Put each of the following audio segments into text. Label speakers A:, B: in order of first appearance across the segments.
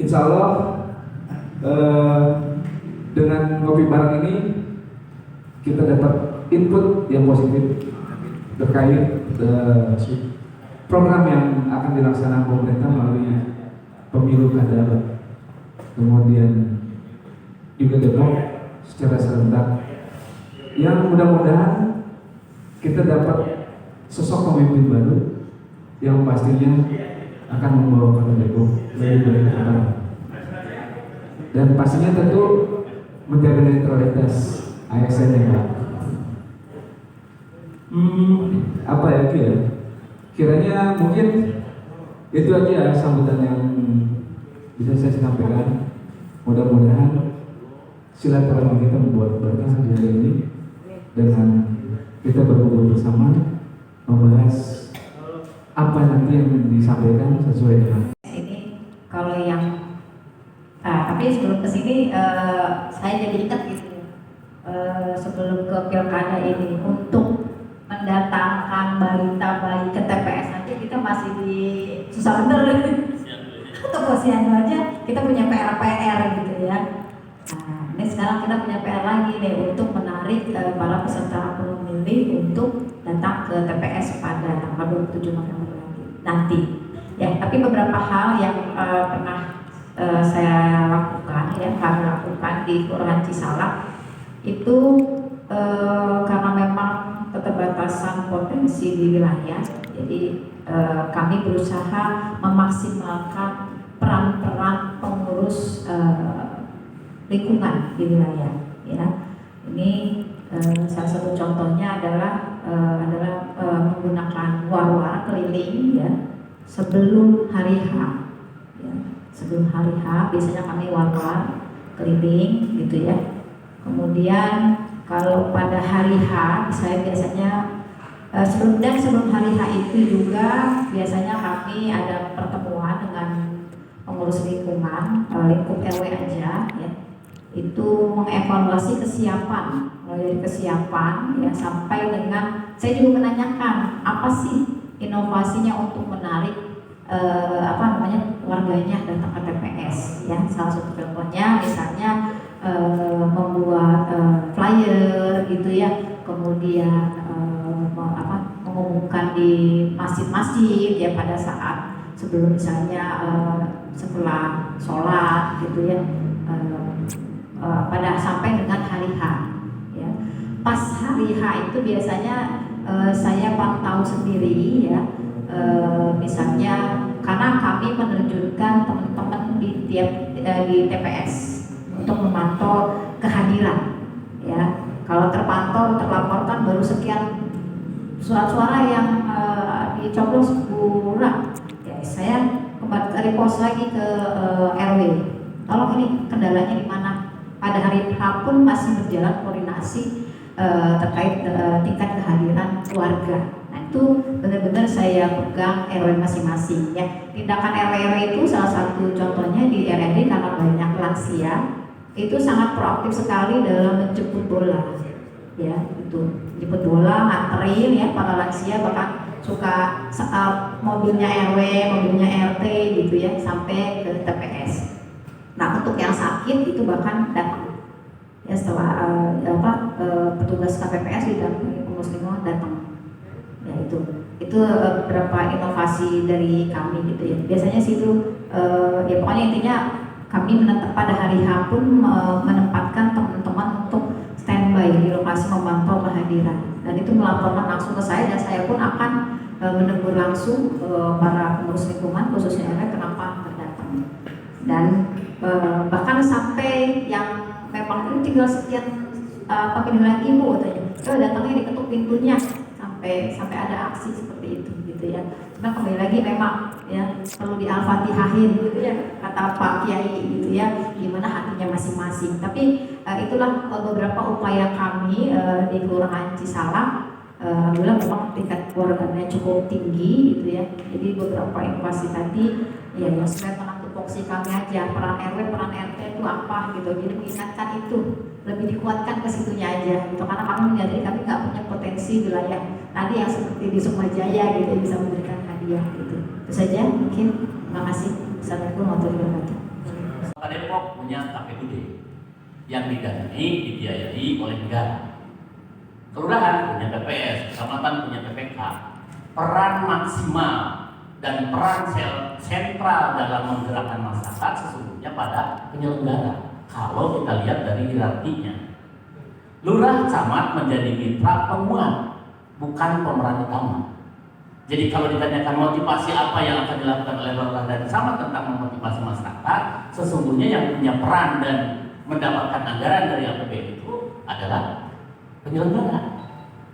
A: Insya Allah dengan ngopi bareng ini kita dapat input yang positif terkait program yang akan dilaksanakan pemerintah melalui pemilu kada, kemudian juga Depok secara serentak, yang mudah-mudahan kita dapat sosok pemimpin baru yang pastinya akan membawa Kota Depok lebih baik ke depan, dan pastinya tentu menjaga netralitas ASN ya Pak. Apa ya Ki? Kiranya mungkin itu aja sambutan yang bisa saya sampaikan. Mudah-mudahan silaturahmi kita membuat berkah di hari ini dengan kita berkumpul bersama membahas apa nanti yang disampaikan sesuai dengan
B: ini. Kalau yang tapi sebelum kesini saya jadi ingat gitu, sebelum ke pilkada ini untuk mendatangkan balita bayi ke TPS aja kita masih di susah bener. Untuk posyandu aja kita punya PR gitu ya. Nah, ini sekarang kita punya PR lagi nih untuk menarik para peserta pemilih untuk datang ke TPS pada tanggal 27 November nanti. Ya, tapi beberapa hal yang pernah saya lakukan, ya kami lakukan di Kelurahan Cisalak itu karena memang keterbatasan potensi di wilayah, jadi kami berusaha memaksimalkan peran-peran pengurus lingkungan di wilayah. Ya, ini salah satu contohnya adalah menggunakan war-war keliling ya sebelum hari H. Ya, sebelum hari H biasanya kami war-war keliling gitu ya. Kemudian kalau pada hari H saya biasanya sebelum hari H itu juga biasanya kami ada pertemuan dengan pengurus lingkungan, lingkup RW aja ya. Itu mengevaluasi kesiapan, mulai dari kesiapan ya sampai dengan saya juga menanyakan apa sih inovasinya untuk menarik warganya datang ke TPS ya. Salah satu contohnya misalnya membuat flyer gitu ya, kemudian mengumumkan di masjid-masjid ya pada saat sebelum misalnya setelah sholat gitu ya, pada sampai dengan hari H ya. Pas hari H itu biasanya saya pantau sendiri ya, misalnya karena kami menerjunkan teman-teman di TPS untuk memantau kehadiran ya. Kalau terlaporkan baru sekian surat-suara yang dicoblos kurang ya, saya kembali repost lagi ke RW, tolong ini kendalanya di mana. Pada hari H pun masih berjalan koordinasi terkait tingkat kehadiran keluarga. Nah itu benar-benar saya pegang RW masing-masing ya. Tindakan RW itu salah satu contohnya di RRD karena banyak lansia itu sangat proaktif sekali dalam menjemput bola ya, itu jemput bola, nganterin ya para lansia, bahkan suka mobilnya RW, mobilnya RT gitu ya sampai ke TPS. Nah untuk yang sakit itu bahkan datang ya setelah petugas KPPS didampingi pengurus lingkungan datang ya. Itu beberapa inovasi dari kami gitu ya. Biasanya sih itu ya pokoknya intinya kami pada hari H pun menempatkan teman-teman untuk standby di lokasi memantau kehadiran, dan itu melaporkan langsung ke saya, dan saya pun akan menegur langsung para pengurus lingkungan khususnya RW kenapa terdatang. Dan bahkan sampai yang memang ini tinggal sekian pemilihan ibu katanya, datangnya diketuk pintunya, sampai ada aksi seperti itu gitu ya. Nah kembali lagi memang ya perlu di-al-fatihahin gitu ya kata Pak Kiai gitu ya, gimana hatinya masing-masing. Tapi itulah beberapa upaya kami di Kelurahan Cisalak. Alhamdulillah memang tingkat keluarganya cukup tinggi gitu ya. Jadi beberapa inovasi tadi ya yang sesuai dengan tupoksi kami aja, peran RW, peran RT itu apa gitu. Jadi mengingatkan itu, lebih dikuatkan ke situnya aja gitu, karena kami menyadari kami nggak punya potensi wilayah tadi yang seperti di Sukmajaya gitu bisa memberikan hadiah gitu. Itu saja mungkin. Terima kasih. Assalamualaikum warahmatullahi wabarakatuh.
C: Depok punya KPUD yang didanai, dibiayai oleh negara. Kelurahan punya PPS, kecamatan punya PPK. Peran maksimal dan peran sentral dalam menggerakkan masyarakat sesungguhnya pada penyelenggara. Kalau kita lihat dari hierarkinya, lurah camat menjadi mitra penguat, bukan pemeran utama. Jadi kalau ditanyakan motivasi apa yang akan dilakukan oleh lurah dan camat tentang memotivasi masyarakat, sesungguhnya yang punya peran dan mendapatkan anggaran dari APBN itu adalah penyelenggara.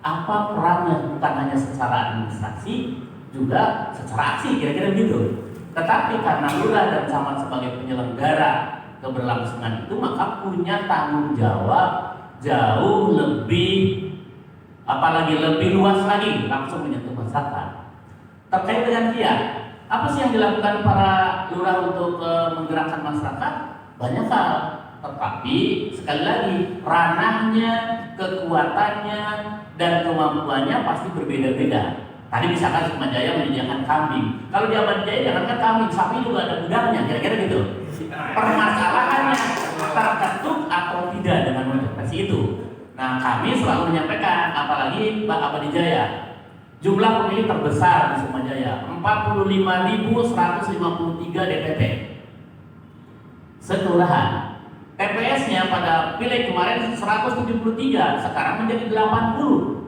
C: Apa perannya bukan hanya secara administrasi, juga secara aksi, kira-kira begitu. Tetapi karena lurah dan camat sebagai penyelenggara keberlangsungan itu, maka punya tanggung jawab jauh lebih, apalagi lebih luas lagi, langsung menyentuh masyarakat. Terkait dengan kiat, apa sih yang dilakukan para lurah untuk menggerakkan masyarakat? Banyak hal, tetapi sekali lagi ranahnya, kekuatannya, dan kemampuannya pasti berbeda-beda. Tadi misalkan Sukma Jaya menyediakan kambing. Kalau di Abad Jaya jangankan kambing, sapi juga ada gudangnya, kira-kira gitu. Permasalahannya terketuk atau tidak dengan motivasi itu. Nah, kami selalu menyampaikan, apalagi Mbak Abadi Jaya, jumlah pemilih terbesar di Sukma Jaya 45.153 DPT sekelurahan. TPS-nya pada pileg kemarin 173, sekarang menjadi 80.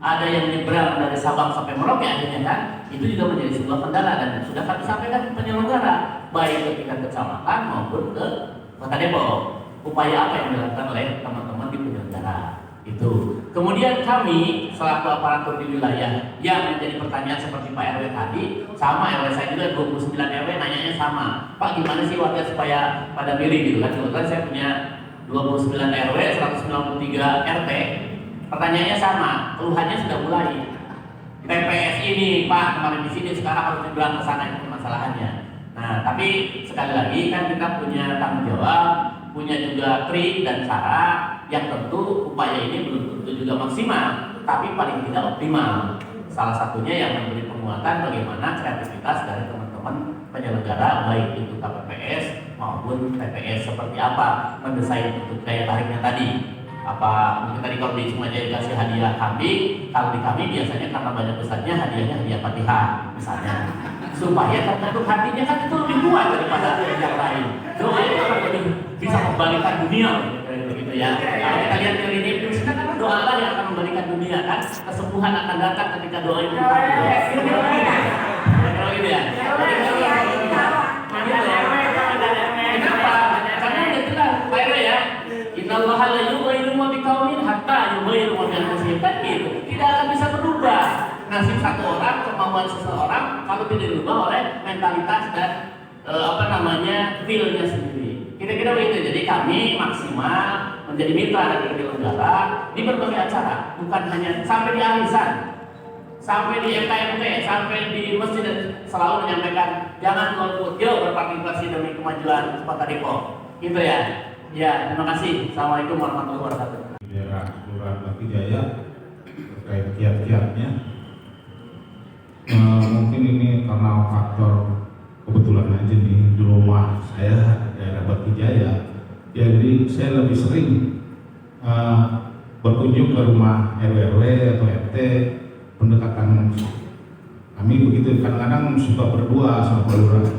C: Ada yang nyebrang dari Sabang sampai Merauke akhirnya kan, itu juga menjadi sebuah kendala dan sudah kami sampaikan ke penyelenggara baik ke tingkat kecamatan maupun ke Kota Depok. Upaya apa yang dilakukan oleh teman-teman di penyelenggara itu. Kemudian kami selaku aparatur di wilayah yang menjadi pertanyaan seperti Pak RW tadi, sama RW saya juga 29 RW nanyanya sama, Pak gimana sih warga supaya pada milih gitu kan. Kebetulan saya punya 29 RW 193 RT. Pertanyaannya sama, keluhannya sudah mulai. TPS ini Pak kemarin di sini, sekarang harus dibilang ke sana, itu masalahannya. Nah, tapi sekali lagi kan kita punya tanggung jawab, punya juga trik dan cara yang tentu upaya ini belum tentu juga maksimal, tapi paling tidak optimal. Salah satunya yang memberi penguatan bagaimana kreativitas dari teman-teman penyelenggara, baik itu KPPS maupun TPS, seperti apa mendesain untuk daya tariknya tadi. Apa mungkin tadi kalau di Sukma Jaya dikasih hadiah kambing, kalau di kami biasanya karena banyak besarnya hadiahnya hadiah Fatihah misalnya, supaya terbentuk hatinya kan itu lebih kuat daripada yang lain. Doa itu akan lebih bisa membalikan dunia, begitu ya. Kalau kita lihat dari ini, prinsipnya kan doa Allah yang akan membalikan dunia kan, kesembuhan akan datang ketika doa itu dikabul. Kalau gitu ya. Kenapa? Karena udah jelas, Pak RW ya. Innallaha la yughayyiru ma biqaumin hatta yughayyiru ma bi anfusihim. Kan gitu. Tidak akan bisa berubah nasib satu orang, kemauan seseorang kalau tidak dirubah oleh mentalitas dan feel-nya sendiri. Kira-kira begitu. Jadi kami maksimal menjadi mitra dari penyelenggara di berbagai acara, bukan hanya sampai di arisan, sampai di FKMT, sampai di masjid, dan selalu menyampaikan jangan golput, yuk berpartisipasi demi kemajuan Kota Depok. Gitu ya. Ya, terima kasih. Assalamualaikum warahmatullahi wabarakatuh.
D: Daerah Kelurahan Bakti Jaya terkait kiat-kiatnya, mungkin ini karena faktor kebetulan aja nih di rumah saya daerah Bakti Jaya, jadi saya lebih sering berkunjung ke rumah RW atau RT. Pendekatan kami begitu, kadang-kadang suka berdua sama Pak Lurah.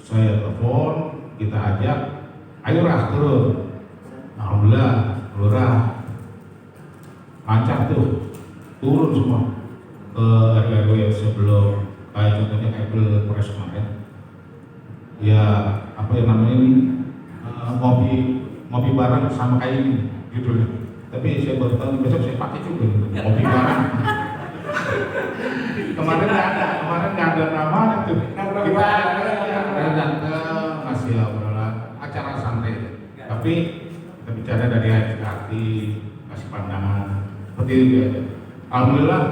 D: Saya telepon, kita ajak, ayo Rah turun. Alhamdulillah Lurah lancar tuh, turun semua ke RW sebelum, kayak contohnya kayak Pilpres kemarin. Ya apa yang namanya ini, ngopi bareng sama kayak ini gitu. Tapi saya baru tahu besok saya pakai juga ngopi bareng. Kemarin nggak ada nama itu. Kita datang masih obrolan acara santai. Tapi kita bicara dari hati, kasih pandangan seperti itu ya. Alhamdulillah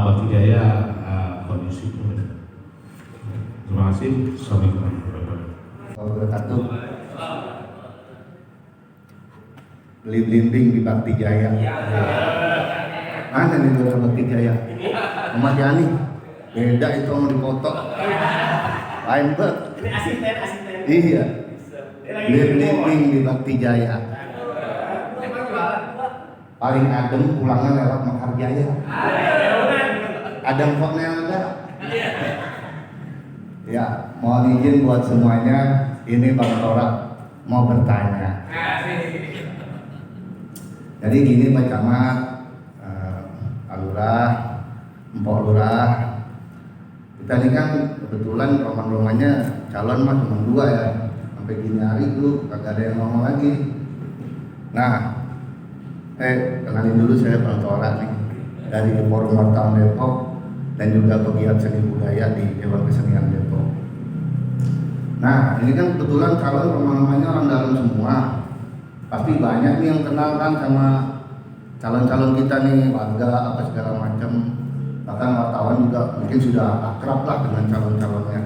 D: Bakti Jaya kondisi itu. Terima kasih. Assalamualaikum warahmatullahi
E: wabarakatuh. Beli blimbing di Bakti Jaya. Mana nih Lurah Bakti Jaya? Ahmad Yani. Beda itu sama di foto. Lain banget.
C: Ini asisten.
E: Iya. Blimbing di Bakti Jaya. Paling adem pulangnya lewat Mekar Jaya. Adem koknya ada. Ya, mohon izin buat semuanya, ini Bang Tora mau bertanya. Jadi gini Pak Camat, Pak Lurah, Mpok Lurah, kita ini kan kebetulan roman-romannya calon mah cuma 2 ya, sampai gini hari tuh kagak ada yang ngomong lagi. Nah, kenalin dulu saya Bang Tora nih, dari Forum Wartawan Depok dan juga pegiat seni budaya di Dewan Kesenian Depok. Nah, ini kan kebetulan calon roman-romannya orang dalam semua. Pasti banyak nih yang kenal kan sama calon-calon kita nih, warga apa segala macam. Bahkan wartawan juga mungkin sudah akrab lah dengan calon-calonnya.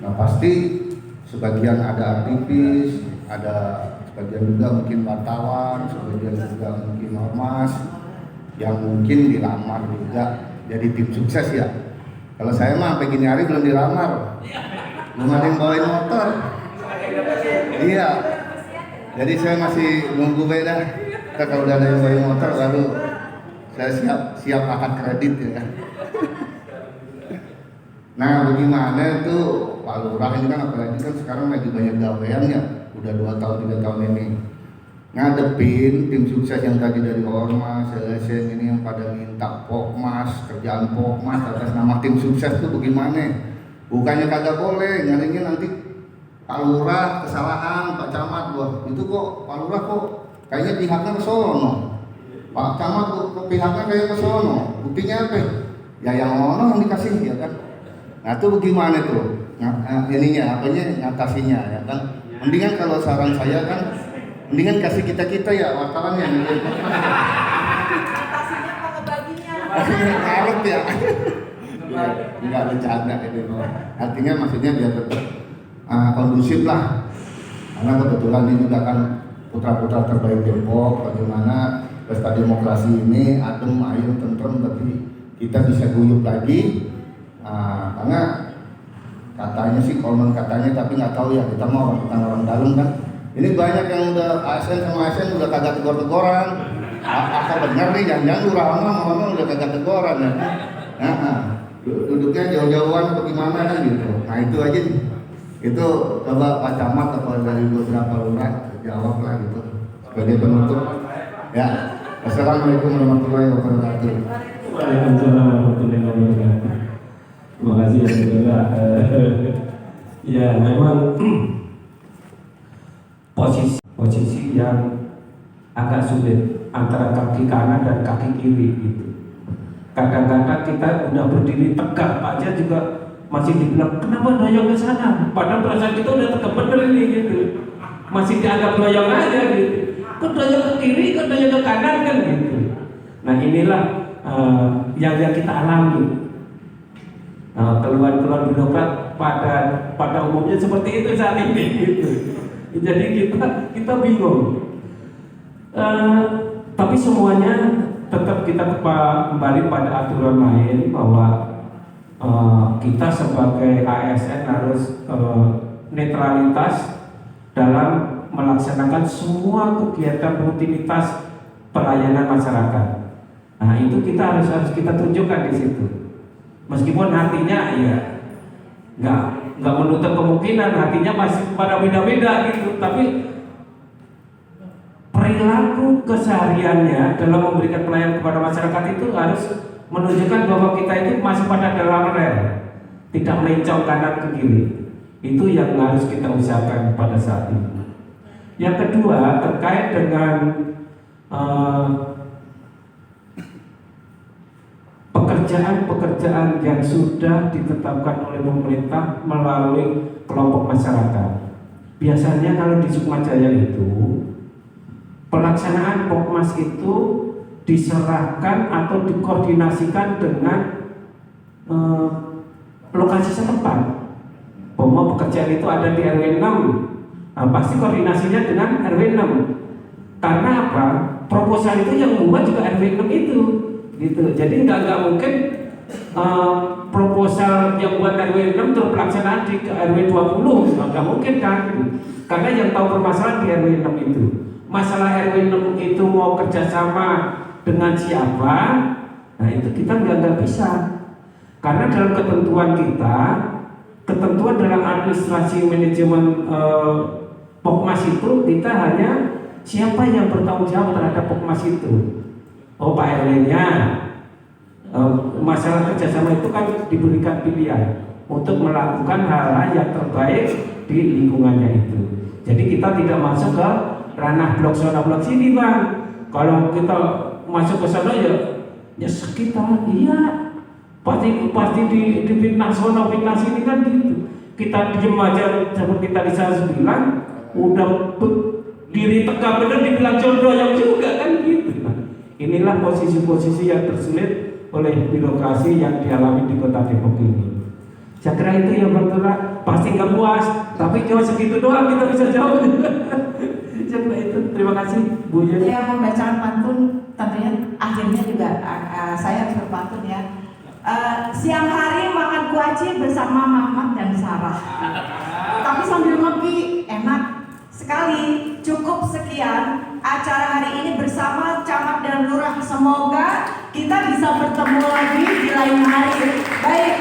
E: Nah pasti sebagian ada aktivis, ada sebagian juga mungkin wartawan, sebagian juga mungkin ormas yang mungkin dilamar juga jadi tim sukses ya. Kalau saya mah sampai gini hari belum dilamar, belum ada yang bawain motor. Iya. Jadi saya masih nunggu beda. Kalau udah ada yang bawain motor lalu saya siap akad kredit ya. Nah bagaimana tuh Pak Lurah ini kan apalagi kan sekarang lagi banyak gawean ya, udah 2 tahun 3 tahun ini ngadepin tim sukses yang tadi dari Ormas, LSM ini yang pada minta Pokmas, kerjaan Pokmas atas nama tim sukses tuh bagaimana? Bukannya kagak boleh, nyarinya nanti Pak Lurah kesalahan, Pak Camat, wah itu kok Pak Lurah kok kayaknya pihaknya ke sono, Pak Camat kok pihaknya kayak ke sono, buktinya apa? Ya yang ono yang dikasih ya kan. Nah itu bagaimana tuh? Ininya apanya ngatasinya ya kan? Mendingan kalau saran saya kan, mendingan kasih kita ya wartawan yang
F: Ngatasinya apa ngebaginya?
E: ngarep ya. Enggak bercanda itu. Artinya maksudnya biar tetap kondusif lah. Karena kebetulan ini juga kan putra-putra terbaik Depok, bagaimana pesta demokrasi ini adem, ayem, tentrem, tapi kita bisa guyup lagi. Karena katanya sih konon katanya, tapi nggak tahu ya, kita mau orang dalam kan. Ini banyak yang udah ASN sama ASN udah kagak tegur-teguran. Apa benar nih, jangan-jangan Lurah sama udah kagak teguran ya. Nah, duduknya jauh-jauhan atau gimana kan gitu. Nah itu aja nih. Itu coba Pak Camat atau dari beberapa lurah jawab lah gitu sebagai penutup. Ya, Assalamualaikum warahmatullahi wabarakatuh.
G: Waalaikumsalam warahmatullahi wabarakatuh. Terima kasih ya saudara. Ya memang posisi yang agak sulit antara kaki kanan dan kaki kiri gitu. Kadang-kadang kita udah berdiri tegak aja juga masih dibilang kenapa doyong ke sana, padahal perasaan kita udah tegak bener ini gitu, masih dianggap doyong aja gitu. Kok doyong ke kiri, kok doyong ke kanan kan gitu. Nah inilah yang kita alami. Keluhan-keluhan birokrat pada umumnya seperti itu saat ini gitu. Jadi kita bingung. Tapi semuanya tetap kita kembali pada aturan main bahwa kita sebagai ASN harus netralitas dalam melaksanakan semua kegiatan rutinitas pelayanan masyarakat. Nah itu kita harus kita tunjukkan di situ. Meskipun hatinya ya nggak menutup kemungkinan hatinya masih pada beda-beda gitu, tapi perilaku kesehariannya dalam memberikan pelayanan kepada masyarakat itu harus menunjukkan bahwa kita itu masih pada dalam rel, tidak melencong kanan ke kiri. Itu yang harus kita usahakan pada saat ini. Yang kedua terkait dengan pekerjaan-pekerjaan yang sudah ditetapkan oleh pemerintah melalui kelompok masyarakat. Biasanya kalau di Sukma Jaya itu pelaksanaan Pokmas itu diserahkan atau dikoordinasikan dengan lokasi setempat. Bahwa pekerjaan itu ada di RW 6, pasti koordinasinya dengan RW 6. Karena apa? Proposal itu yang membuat juga RW 6 itu, gitu. Jadi nggak mungkin proposal yang buat RW 6 terus pelaksanaan di RW 20, nggak mungkin kan? Karena yang tahu permasalahan di RW 6 itu. Masalah RW 6 itu mau kerjasama dengan siapa? Nah itu kita nggak bisa. Karena dalam ketentuan kita, ketentuan dalam administrasi manajemen Pokmas itu kita hanya siapa yang bertanggung jawab terhadap Pokmas itu. Oh Pak RW-nya. Masalah kerjasama itu kan diberikan pilihan untuk melakukan hal-hal yang terbaik di lingkungannya itu. Jadi kita tidak masuk ke ranah blok zona blok sini Bang. Kalau kita masuk ke sana ya sekitar iya pasti di fitnah zona fitnah sini kan gitu. Kita diem aja seperti tadi saya bilang udah diri tegak bener dibilang jodoh yang juga kan gitu. Nah, inilah posisi-posisi yang tersulit oleh birokrasi yang dialami di Kota Depok ini. Saya kira itu ya Bang Tura, pasti nggak puas, tapi cuma segitu doang kita bisa jawab. Saya kira itu. Terima kasih Bu Yeni.
F: Saya membacakan pantun, tentunya akhirnya juga saya harus berpantun ya. Siang hari makan kuaci bersama Mamat dan Sarah. Tapi sambil ngopi enak sekali. Cukup sekian acara hari ini bersama camat dan lurah. Semoga kita bisa bertemu lagi di lain hari. Baik.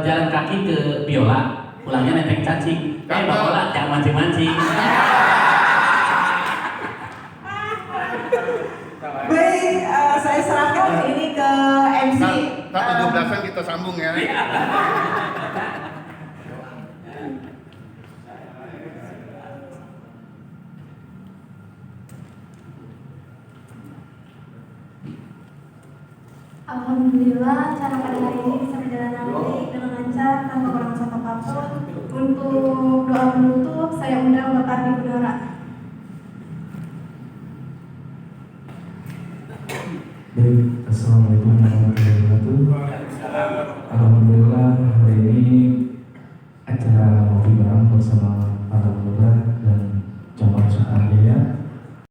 C: Jalan kaki ke biola, pulangnya nenteng cacing. Bapak jangan mancing-mancing.
F: Baik, saya serahkan ini ke MC.
E: Tak 17-an kita sambung ya.
H: Alhamdulillah acara pada hari ini bisa berjalan dengan baik dengan lancar tanpa kurang satu apapun. Untuk doa penutup saya undang Bapak Ardi Budora.
A: Baik, assalamualaikum warahmatullahi wabarakatuh. Alhamdulillah hari ini acara ngopi bareng bersama